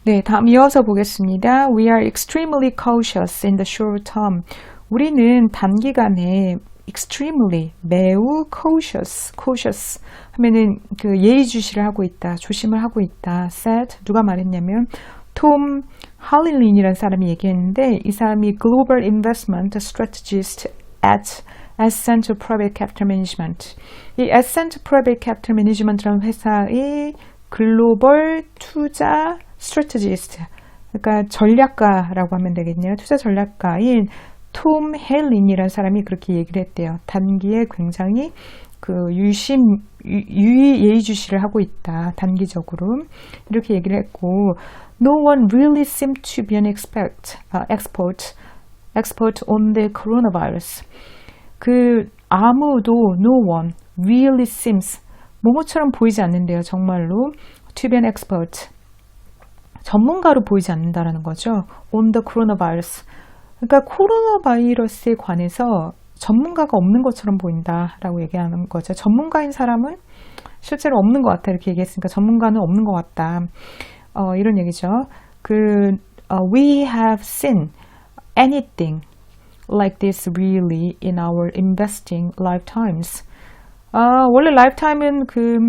네, 다음 이어서 보겠습니다. We are extremely cautious in the short term. 우리는 단기간에 extremely, 매우 cautious 하면은 그 예의주시를 하고 있다, 조심을 하고 있다. said, 누가 말했냐면 톰 할릴린이라는 사람이 얘기했는데 이 사람이 Global Investment Strategist at Ascent Private Capital Management. 이 Ascent Private Capital Management라는 회사의 글로벌 투자 스트래티지스트, 그러니까 전략가라고 하면 되겠네요. 투자 전략가인 톰 헬린이라는 사람이 그렇게 얘기를 했대요. 단기에 굉장히 그 예의주시를 하고 있다. 단기적으로 이렇게 얘기를 했고, No one really seemed to be an expert on the coronavirus. 그 아무도 no one really seems 뭐뭐처럼 보이지 않는데요. 정말로 to be an expert. 전문가로 보이지 않는다라는 거죠. On the coronavirus. 그러니까 코로나 바이러스에 관해서 전문가가 없는 것처럼 보인다라고 얘기하는 거죠. 전문가인 사람은 실제로 없는 것 같다 이렇게 얘기했으니까 전문가는 없는 것 같다. 이런 얘기죠. We have seen anything like this really in our investing lifetimes. 원래 lifetime은 그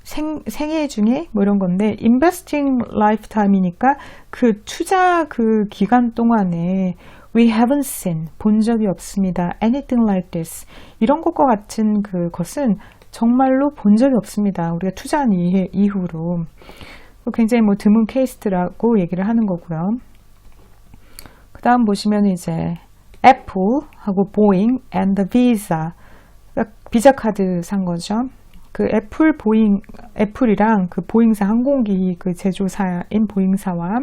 생애 중에 뭐 이런 건데 investing lifetime이니까 그 투자 그 기간 동안에 we haven't seen 본 적이 없습니다. anything like this 이런 것과 같은 그것은 정말로 본 적이 없습니다. 우리가 투자한 이후로 굉장히 뭐 드문 케이스라고 얘기를 하는 거고요. 그 다음 보시면 이제 애플하고 보잉 and the Visa 그러니까 비자 카드 산 거죠. 그 애플이랑 그 보잉사 항공기 그 제조사인 보잉사와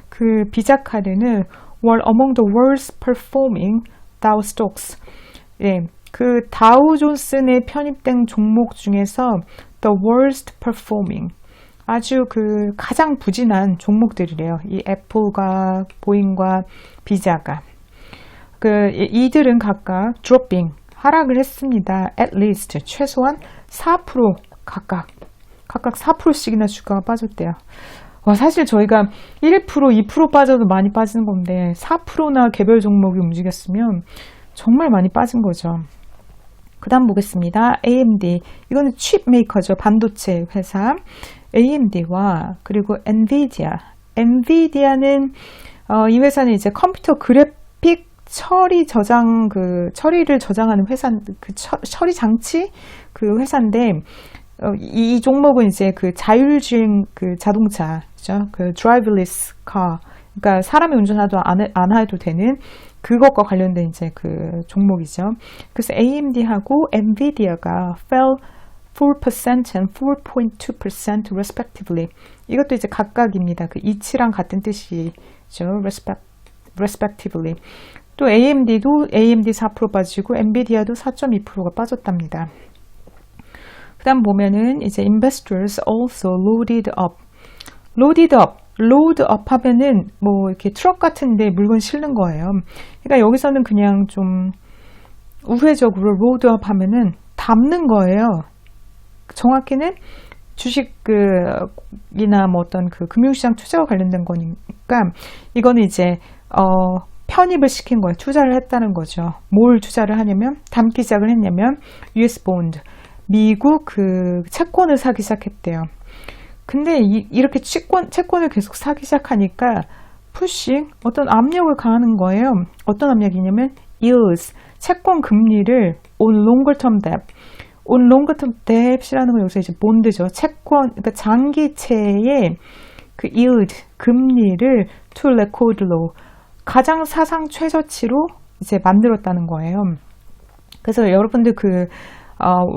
그 비자 카드는 were among the worst performing Dow stocks. 예, 그 다우존슨에 편입된 종목 중에서 the worst performing 아주 그 가장 부진한 종목들이래요. 이 애플과 보잉과 비자가 그 이들은 각각 dropping 하락을 했습니다. At least 최소한 4% 각각 4%씩이나 주가가 빠졌대요. 사실 저희가 1%, 2% 빠져도 많이 빠지는 건데 4%나 개별 종목이 움직였으면 정말 많이 빠진 거죠. 그 다음 보겠습니다. AMD 이거는 칩 메이커죠. 반도체 회사 AMD와 그리고 엔비디아는 이 회사는 이제 컴퓨터 그래픽 처리를 저장하는 회사, 그 처리 장치 그 회사인데, 이 종목은 이제 그 자율주행 그 자동차죠. 그 driverless car. 그러니까 사람이 운전하도 안 해도 되는 그것과 관련된 이제 그 종목이죠. 그래서 AMD하고 엔비디아가 fell 4% and 4.2% respectively. 이것도 이제 각각입니다. 그 이치랑 같은 뜻이죠. respectively. 또 AMD 4% 빠지고 엔비디아도 4.2%가 빠졌답니다. 그 다음 보면은 이제 investors also loaded up. load up 하면은 뭐 이렇게 트럭 같은데 물건 실는 거예요. 그러니까 여기서는 그냥 좀 우회적으로 load up 하면은 담는 거예요. 정확히는 주식이나 뭐 어떤 그 금융시장 투자와 관련된 거니까 이거는 이제 편입을 시킨 거예요. 투자를 했다는 거죠. 뭘 투자를 하냐면 담기 시작을 했냐면 US bond 미국 그 채권을 사기 시작했대요. 근데 이렇게 채권을 계속 사기 시작하니까 푸싱 어떤 압력을 가하는 거예요. 어떤 압력이냐면 yields 채권 금리를 on longer term debt on longer term debt이라는 건 여기서 이제 본드죠. 채권 그러니까 장기채의 그 yield 금리를 to record low 가장 사상 최저치로 이제 만들었다는 거예요. 그래서 여러분들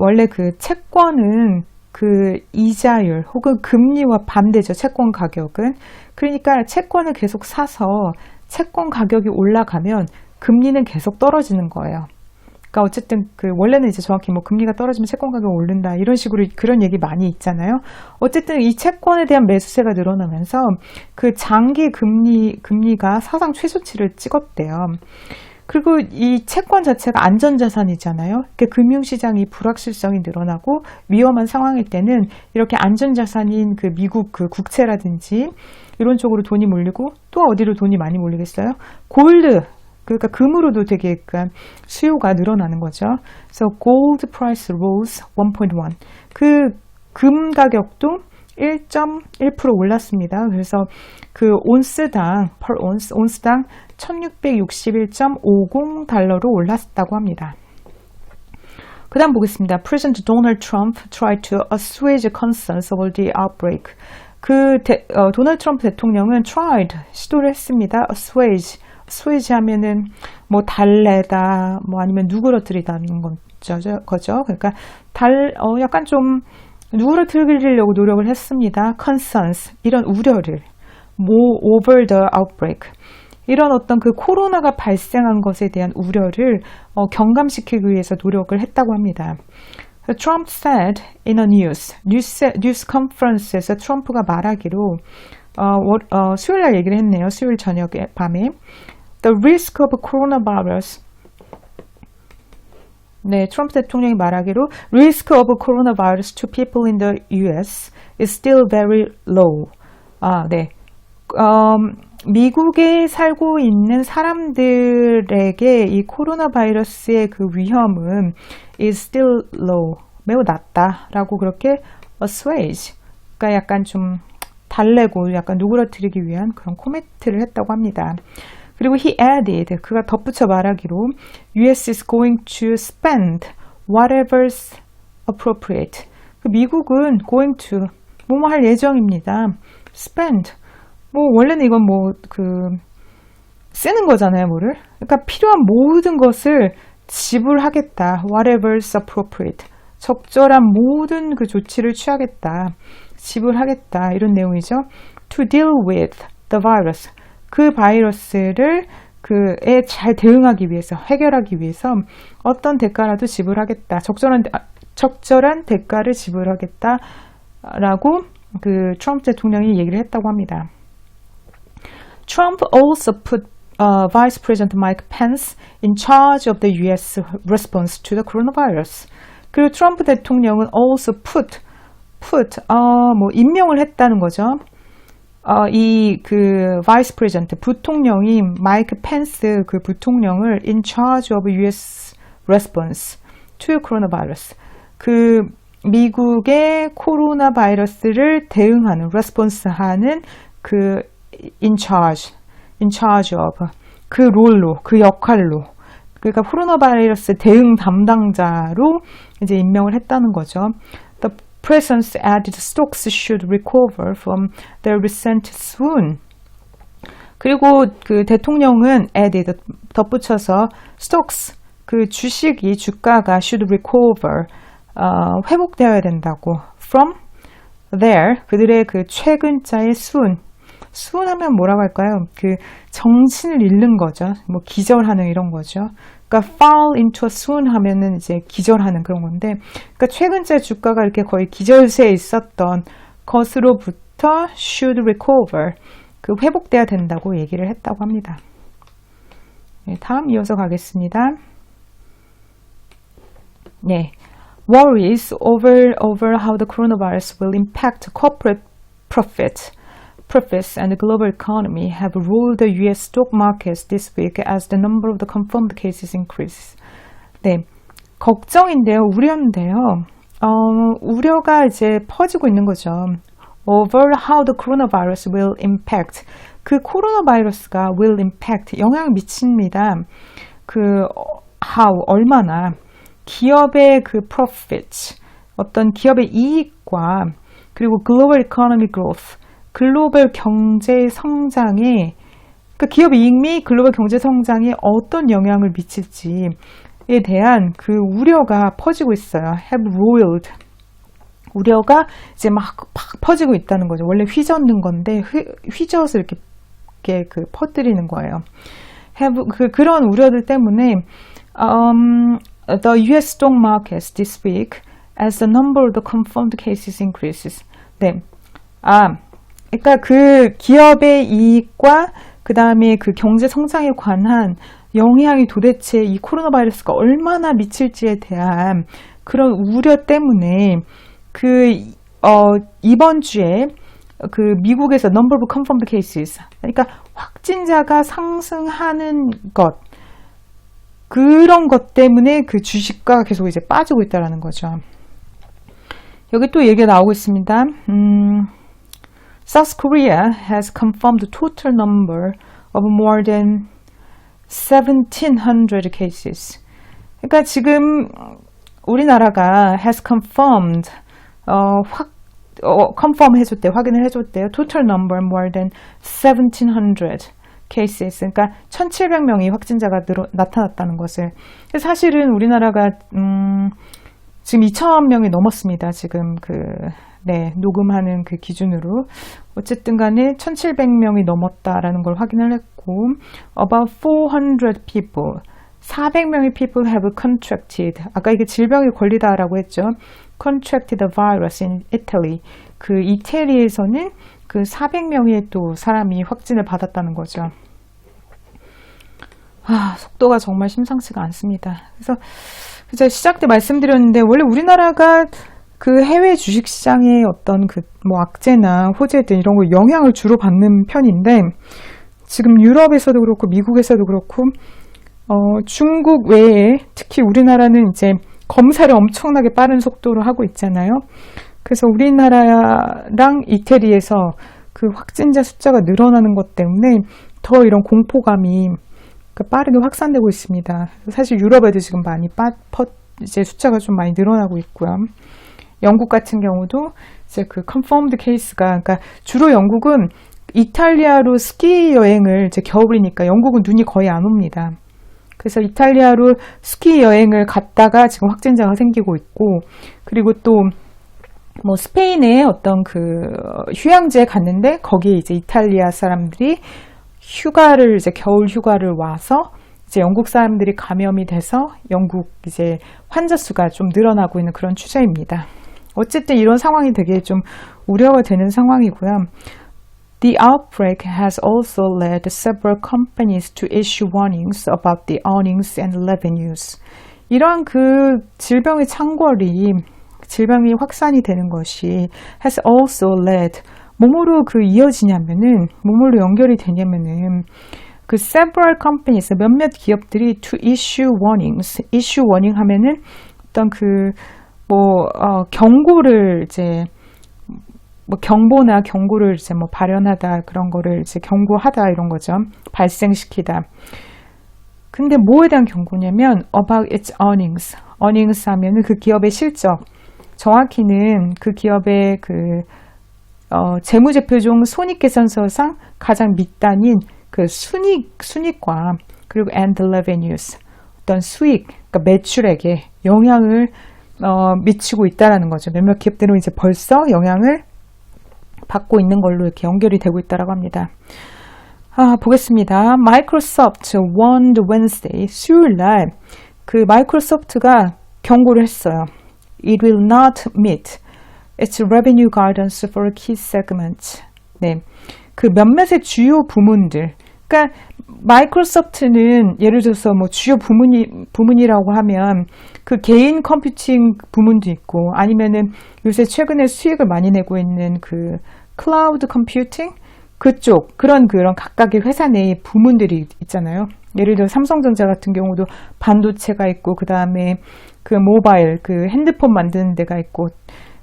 원래 그 채권은 그 이자율 혹은 금리와 반대죠. 채권 가격은. 그러니까 채권을 계속 사서 채권 가격이 올라가면 금리는 계속 떨어지는 거예요. 그러니까 어쨌든 원래는 이제 정확히 뭐 금리가 떨어지면 채권 가격이 오른다 이런 식으로 그런 얘기 많이 있잖아요. 어쨌든 이 채권에 대한 매수세가 늘어나면서 그 장기 금리가 사상 최저치를 찍었대요. 그리고 이 채권 자체가 안전자산이잖아요. 그러니까 금융시장이 불확실성이 늘어나고 위험한 상황일 때는 이렇게 안전자산인 그 미국 그 국채라든지 이런 쪽으로 돈이 몰리고 또 어디로 돈이 많이 몰리겠어요? 골드, 그러니까 금으로도 되게 수요가 늘어나는 거죠. 그래서 gold price rose 1.1. 그 금 가격도 1.1% 올랐습니다. 그래서 그 온스당, per ounce, 온스당 1661.50달러로 올랐다고 합니다. 그 다음 보겠습니다. President Donald Trump tried to assuage concerns over the outbreak. 도널드 트럼프 대통령은 tried, 시도를 했습니다. assuage 하면은 뭐 달래다, 뭐 아니면 누그러뜨리다는 거죠. 그러니까 약간 좀 누그러뜨리려고 노력을 했습니다. concerns, 이런 우려를, over the outbreak, 이런 어떤 그 코로나가 발생한 것에 대한 우려를 경감시키기 위해서 노력을 했다고 합니다. Trump said in a news conference에서 트럼프가 말하기로 수요일 날 얘기를 했네요. 수요일 저녁에 밤에 the risk of coronavirus. 네, 트럼프 대통령이 말하기로 risk of coronavirus to people in the US is still very low. 네. 미국에 살고 있는 사람들에게 이 코로나 바이러스의 그 위험은 is still low, 매우 낮다라고 그렇게 assuage, 그러니까 약간 좀 달래고 약간 누그러뜨리기 위한 그런 코멘트를 했다고 합니다. 그리고 he added, 그가 덧붙여 말하기로 US is going to spend whatever's appropriate. 미국은 going to, 뭐뭐 할 예정입니다. spend, 뭐 원래는 이건 쓰는 거잖아요, 뭐를. 그러니까 필요한 모든 것을 지불하겠다. whatever's appropriate. 적절한 모든 그 조치를 취하겠다. 지불하겠다. 이런 내용이죠. to deal with the virus. 그 바이러스를 그에 잘 대응하기 위해서, 해결하기 위해서 어떤 대가라도 지불하겠다. 적절한 대가를 지불하겠다라고 그 트럼프 대통령이 얘기를 했다고 합니다. Trump also put Vice President Mike Pence in charge of the U.S. response to the coronavirus. 그리고 트럼프 대통령은 also put, 임명을 했다는 거죠. Vice President, 부통령인 마이크 펜스 그 부통령을 in charge of U.S. response to coronavirus. 그 미국의 코로나 바이러스를 대응하는, response하는 그 in charge of 그 롤로, 그 역할로, 그러니까 코로나 바이러스 대응 담당자로 이제 임명을 했다는 거죠. The President added stocks should recover from their recent swoon. 그리고 그 대통령은 added, 덧붙여서 stocks, 그 주가가 should recover, 회복되어야 된다고. From their, 그들의 그 최근자의 swoon. swoon하면 뭐라고 할까요? 그 정신을 잃는 거죠. 뭐 기절하는 이런 거죠. 그러니까 fall into a swoon 하면은 이제 기절하는 그런 건데, 그러니까 최근째 주가가 이렇게 거의 기절세에 있었던 것으로부터 should recover, 그 회복돼야 된다고 얘기를 했다고 합니다. 네, 다음 이어서 가겠습니다. 네, worries over how the coronavirus will impact corporate profits and the global economy have ruled the U.S. stock markets this week as the number of the confirmed cases increases. 네, 걱정인데요, 우려인데요. 우려가 이제 퍼지고 있는 거죠. Over how the coronavirus will impact. 그 코로나 바이러스가 will impact, 영향을 미칩니다. how, 얼마나. 기업의 그 profit, 어떤 기업의 이익과, 그리고 global economy growth, 글로벌 경제 성장에, 그 기업 이익 및 글로벌 경제 성장에 어떤 영향을 미칠지에 대한 그 우려가 퍼지고 있어요. have roiled. 우려가 이제 막 퍼지고 있다는 거죠. 원래 휘젓는 건데 휘저어서 이렇게 그 퍼뜨리는 거예요. have 그런 우려들 때문에 the U.S. stock markets this week as the number of the confirmed cases increases. 네. 그러니까 그 기업의 이익과 그 다음에 그 경제 성장에 관한 영향이 도대체 이 코로나 바이러스가 얼마나 미칠지에 대한 그런 우려 때문에 이번 주에 미국에서 number of confirmed cases, 그러니까 확진자가 상승하는 것, 그런 것 때문에 그 주식가가 계속 이제 빠지고 있다라는 거죠. 여기 또 얘기가 나오고 있습니다. South Korea has confirmed the total number of more than 1,700 cases. 그러니까 지금 우리나라가 has confirmed, confirm 해줬대요. 확인을 해줬대요. Total number more than 1,700 cases. 그러니까 1,700명이 확진자가 나타났다는 것을. 사실은 우리나라가 지금 2,000명이 넘었습니다. 지금 녹음하는 그 기준으로. 어쨌든 간에 1,700명이 넘었다라는 걸 확인을 했고, about 400 people, 400명의 people have contracted, 아까 이게 질병에 걸리다라고 했죠. contracted the virus in Italy. 그 이태리에서는 그 400명의 또 사람이 확진을 받았다는 거죠. 속도가 정말 심상치가 않습니다. 그래서 제가 시작 때 말씀드렸는데, 원래 우리나라가 그 해외 주식시장의 어떤 악재나 호재들 이런 거 영향을 주로 받는 편인데, 지금 유럽에서도 그렇고 미국에서도 그렇고 중국 외에 특히 우리나라는 이제 검사를 엄청나게 빠른 속도로 하고 있잖아요. 그래서 우리나라랑 이태리에서 그 확진자 숫자가 늘어나는 것 때문에 더 이런 공포감이 빠르게 확산되고 있습니다. 사실 유럽에도 지금 많이 이제 숫자가 좀 많이 늘어나고 있고요. 영국 같은 경우도 이제 그 confirmed case가, 그러니까 주로 영국은 이탈리아로 스키 여행을, 이제 겨울이니까 영국은 눈이 거의 안 옵니다. 그래서 이탈리아로 스키 여행을 갔다가 지금 확진자가 생기고 있고, 그리고 또 스페인에 어떤 휴양지에 갔는데 거기에 이제 이탈리아 사람들이 이제 겨울 휴가를 와서 이제 영국 사람들이 감염이 돼서 영국 이제 환자 수가 좀 늘어나고 있는 그런 추세입니다. 어쨌든 이런 상황이 되게 좀 우려가 되는 상황이고요. The outbreak has also led several companies to issue warnings about the earnings and revenues. 이러한 그 질병의 질병이 확산이 되는 것이 has also led, 뭐뭐로 이어지냐면은, 뭐뭐로 연결이 되냐면은, several companies, 몇몇 기업들이 to issue warnings, issue warning 하면은 어떤 경고를 이제, 경보나 경고를 이제 발현하다, 그런 거를 이제 경고하다, 이런 거죠. 발생시키다. 근데 뭐에 대한 경고냐면, about its earnings. earnings 하면은 그 기업의 실적. 정확히는 그 기업의 재무제표 중 손익계산서상 가장 밑단인 순이익과, 그리고 and revenues, 어떤 수익, 그러니까 매출액에 영향을 미치고 있다라는 거죠. 몇몇 기업들은 이제 벌써 영향을 받고 있는 걸로 이렇게 연결이 되고 있다라고 합니다. 보겠습니다. Microsoft warned Wednesday, 수요일 날 마이크로소프트가 경고를 했어요. It will not meet its revenue guidance for key segments. 네, 몇몇의 주요 부문들. 그러니까 마이크로소프트는 예를 들어서 주요 부문이라고 하면 개인 컴퓨팅 부문도 있고, 아니면은 요새 최근에 수익을 많이 내고 있는 클라우드 컴퓨팅 그쪽, 그런 각각의 회사 내에 부문들이 있잖아요. 예를 들어 삼성전자 같은 경우도 반도체가 있고, 그 다음에 모바일, 핸드폰 만드는 데가 있고,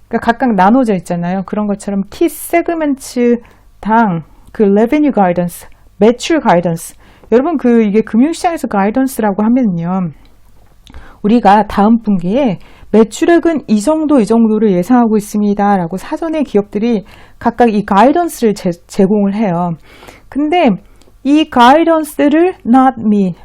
그러니까 각각 나눠져 있잖아요. 그런 것처럼 키 세그먼트당 레베뉴 가이던스, 매출 가이던스. 여러분 이게 금융시장에서 가이던스라고 하면요, 우리가 다음 분기에 매출액은 이 정도를 예상하고 있습니다 라고 사전에 기업들이 각각 이 가이던스를 제공을 해요. 근데 이 가이던스를 not meet,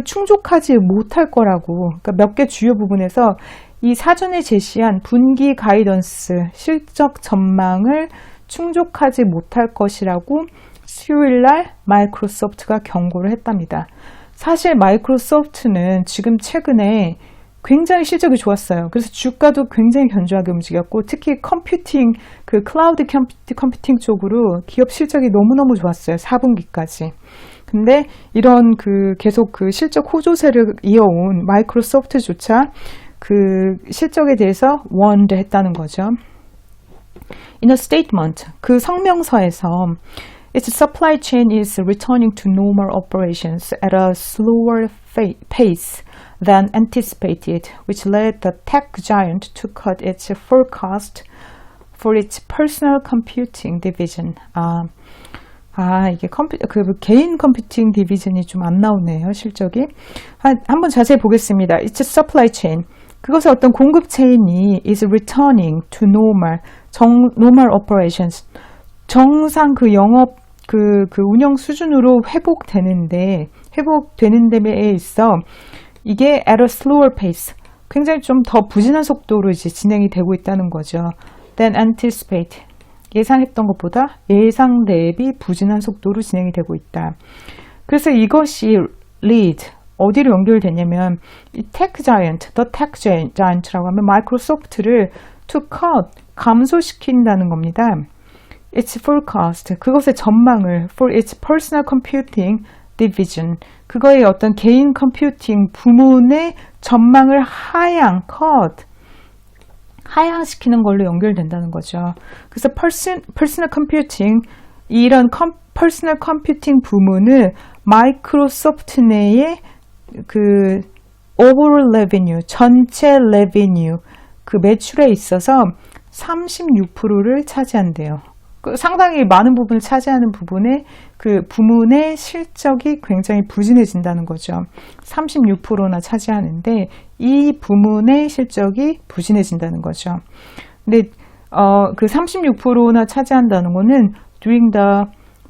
충족하지 못할 거라고, 그러니까 몇 개 주요 부분에서 이 사전에 제시한 분기 가이던스, 실적 전망을 충족하지 못할 것이라고 수요일날 마이크로소프트가 경고를 했답니다. 사실 마이크로소프트는 지금 최근에 굉장히 실적이 좋았어요. 그래서 주가도 굉장히 견조하게 움직였고, 특히 컴퓨팅, 클라우드 컴퓨팅 쪽으로 기업 실적이 너무너무 좋았어요. 4분기까지. 근데 이런 계속 실적 호조세를 이어온 마이크로소프트조차 실적에 대해서 warned 했다는 거죠. In a statement, 성명서에서 its supply chain is returning to normal operations at a slower pace than anticipated, which led the tech giant to cut its forecast for its personal computing division. 이게 개인 컴퓨팅 디비전이 좀 안 나오네요, 실적이. 한번 자세히 보겠습니다. It's a supply chain. 그것의 어떤 공급 체인이 is returning to normal, normal operations. 정상 영업, 운영 수준으로 회복되는 데에 있어 이게 at a slower pace. 굉장히 좀 더 부진한 속도로 이제 진행이 되고 있다는 거죠. Than anticipate. 예상했던 것보다 예상 대비 부진한 속도로 진행이 되고 있다. 그래서 이것이 lead, 어디로 연결되냐면 이 tech giant, the tech giant라고 하면 마이크로소프트를 to cut, 감소시킨다는 겁니다. Its forecast, 그것의 전망을 for its personal computing division, 그거의 어떤 개인 컴퓨팅 부문의 전망을 하향시키는 걸로 연결된다는 거죠. 그래서 personal computing, 이런 personal computing 부문은 마이크로소프트 내의 overall revenue, 전체 revenue, 매출에 있어서 36%를 차지한대요. 상당히 많은 부분을 차지하는 부분에 부문의 실적이 굉장히 부진해진다는 거죠. 36%나 차지하는데 이 부문의 실적이 부진해진다는 거죠. 근데 36%나 차지한다는 거는 during the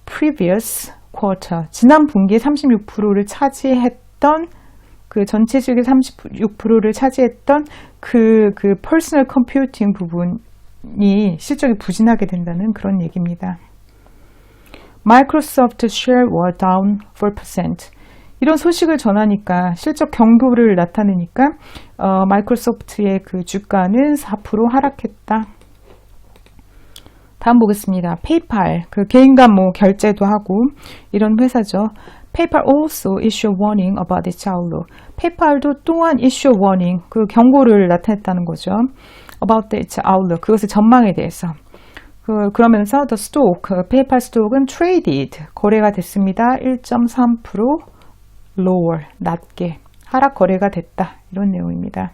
previous quarter, 지난 분기에 36%를 차지했던 전체 실적의 36%를 차지했던 personal computing 부분이 실적이 부진하게 된다는 그런 얘기입니다. Microsoft share were down 4%. 이런 소식을 전하니까 실적 경고를 나타내니까 마이크로소프트의 주가는 4% 하락했다. 다음 보겠습니다. 페이팔, 개인 간 결제도 하고 이런 회사죠. PayPal also issue warning about its outlook. 페이팔도 또한 issue warning, 경고를 나타냈다는 거죠. About its outlook, 그것의 전망에 대해서. 그러면서 the stock, 페이팔 스톡은 traded, 거래가 됐습니다. 1.3% lower, 낮게 하락 거래가 됐다. 이런 내용입니다.